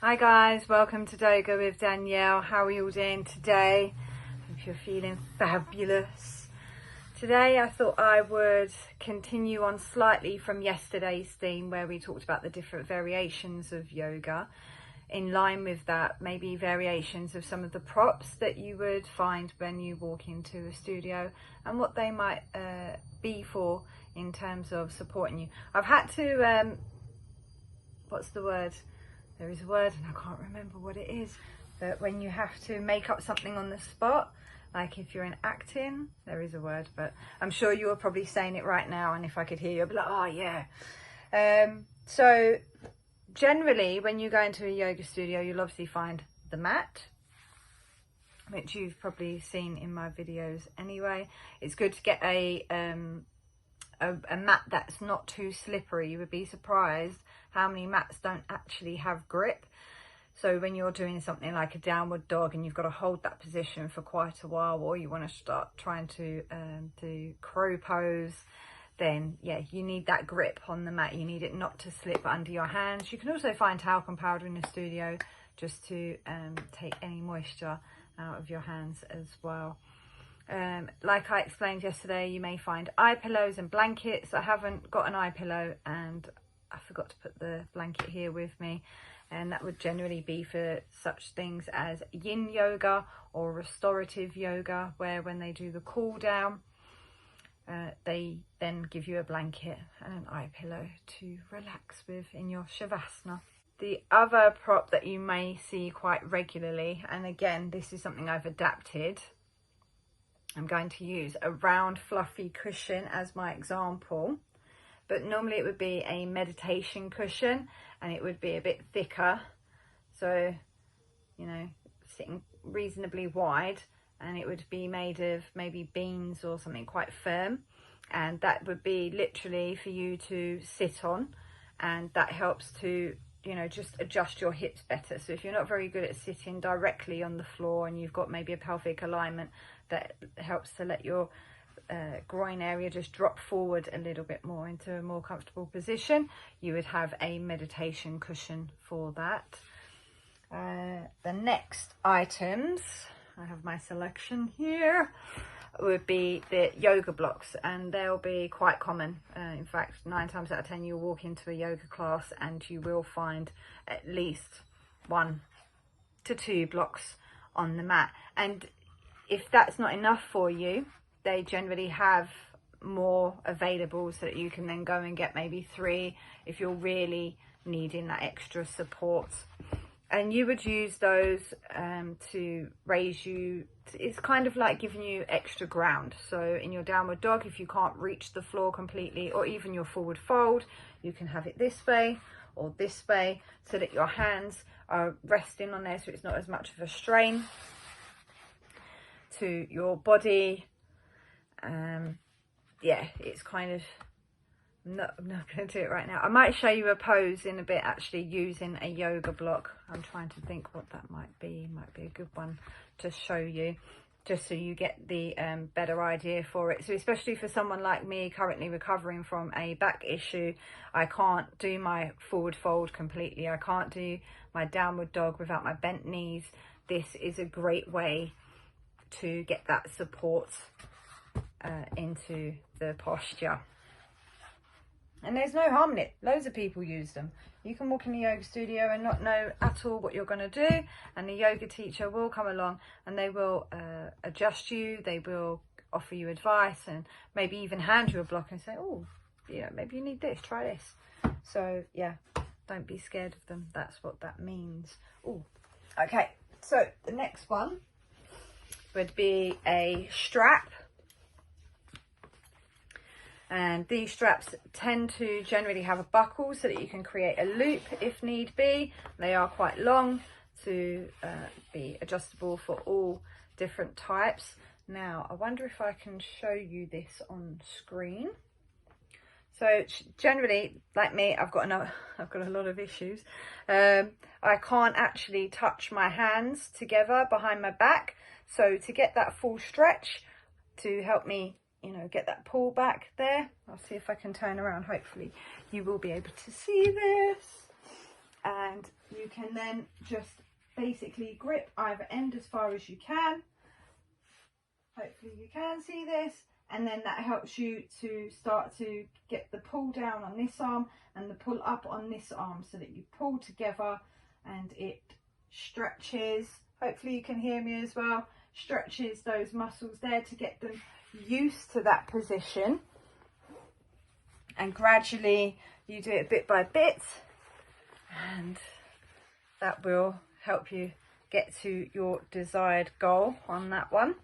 Hi guys, welcome to Doga with Danielle. How are you all doing today? Hope you're feeling fabulous. Today I thought I would continue on slightly from yesterday's theme where we talked about the different variations of yoga. In line with that, maybe variations of some of the props that you would find when you walk into a studio and what they might be for in terms of supporting you. I've had to, what's the word? There is a word and I can't remember what it is, but when you have to make up something on the spot, like if you're in acting, there is a word, but I'm sure you're probably saying it right now, and if I could hear you, I'd be like, oh yeah. So generally when you go into a yoga studio, you'll obviously find the mat, which you've probably seen in my videos anyway. It's good to get a mat that's not too slippery. You would be surprised how many mats don't actually have grip. So when you're doing something like a downward dog and you've got to hold that position for quite a while, or you want to start trying to do crow pose, then yeah, you need that grip on the mat. You need it not to slip under your hands. You can also find talcum powder in the studio just to take any moisture out of your hands as well. Like I explained yesterday, you may find eye pillows and blankets. I haven't got an eye pillow and I forgot to put the blanket here with me, and that would generally be for such things as yin yoga or restorative yoga, where when they do the cool down, they then give you a blanket and an eye pillow to relax with in your shavasana. The other prop that you may see quite regularly, and again this is something I've adapted, I'm going to use a round fluffy cushion as my example, but normally it would be a meditation cushion and it would be a bit thicker, so you know, sitting reasonably wide, and it would be made of maybe beans or something quite firm, and that would be literally for you to sit on, and that helps to, you know, just adjust your hips better. So if you're not very good at sitting directly on the floor and you've got maybe a pelvic alignment, that helps to let your groin area just drop forward a little bit more into a more comfortable position. You would have a meditation cushion for that. The next items, I have my selection here, would be the yoga blocks, and they'll be quite common. In fact, 9 times out of 10 you'll walk into a yoga class and you will find at least 1 to 2 blocks on the mat, and if that's not enough for you, they generally have more available so that you can then go and get maybe 3 if you're really needing that extra support. And you would use those to raise you. It's kind of like giving you extra ground. So in your downward dog, if you can't reach the floor completely, or even your forward fold, you can have it this way or this way so that your hands are resting on there, so it's not as much of a strain to your body. Yeah, it's kind of, I'm not going to do it right now. I might show you a pose in a bit actually using a yoga block. I'm trying to think what that might be. Might be a good one to show you, just so you get the better idea for it. So especially for someone like me currently recovering from a back issue, I can't do my forward fold completely. I can't do my downward dog without my bent knees. This is a great way to get that support into the posture. And there's no harm in it. Loads of people use them. You can walk in the yoga studio and not know at all what you're going to do, and the yoga teacher will come along and they will adjust you. They will offer you advice and maybe even hand you a block and say, oh, yeah, maybe you need this, try this. So yeah, don't be scared of them. That's what that means. Oh, okay. So the next one would be a strap. And these straps tend to generally have a buckle so that you can create a loop if need be. They are quite long to be adjustable for all different types. Now, I wonder if I can show you this on screen. So generally, like me, I've got a lot of issues. I can't actually touch my hands together behind my back. So to get that full stretch, to help me, you know, get that pull back there, I'll see if I can turn around. Hopefully you will be able to see this. and you can then just basically grip either end as far as you can. Hopefully you can see this, and then that helps you to start to get the pull down on this arm and the pull up on this arm, so that you pull together and it stretches. Hopefully you can hear me as well. Stretches those muscles there to get them used to that position, and gradually you do it bit by bit, and that will help you get to your desired goal on that one.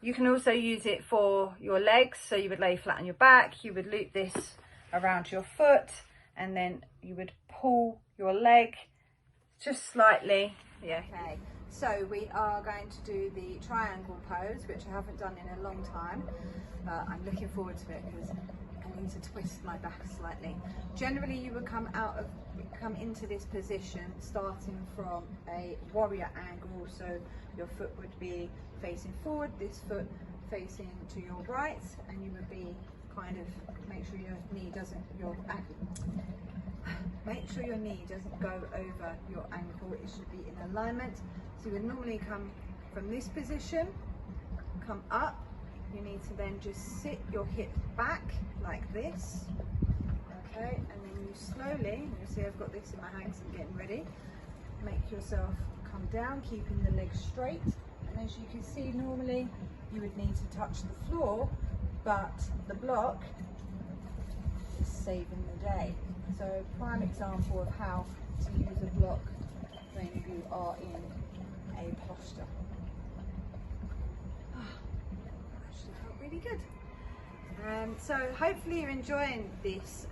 You can also use it for your legs, so you would lay flat on your back, you would loop this around your foot, and then you would pull your leg just slightly. Yeah. Okay, so we are going to do the triangle pose, which I haven't done in a long time, but I'm looking forward to it because I need to twist my back slightly. Generally you would come into this position starting from a warrior angle, so your foot would be facing forward, this foot facing to your right, and you would be kind of, make sure your knee doesn't go over your ankle. It should be in alignment. So you would normally come from this position, come up. You need to then just sit your hip back like this, okay, and then you slowly, you see I've got this in my hands, I'm getting ready, make yourself come down, keeping the legs straight, and as you can see, normally you would need to touch the floor, but the block is saving the day. So prime example of how to use a block when you are in a posture. Actually felt really good. So hopefully you're enjoying this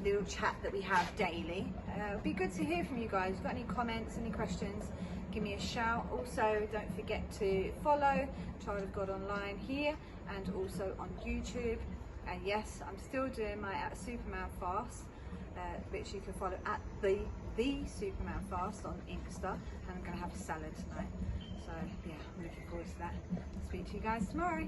little chat that we have daily. It'll be good to hear from you guys. If you've got any comments, any questions, give me a shout. Also, don't forget to follow Child of God Online here and also on YouTube. And yes, I'm still doing my Superman fast, which you can follow at the Superman fast on Insta. And I'm going to have a salad tonight. So yeah, I'm looking forward to that. Speak to you guys tomorrow.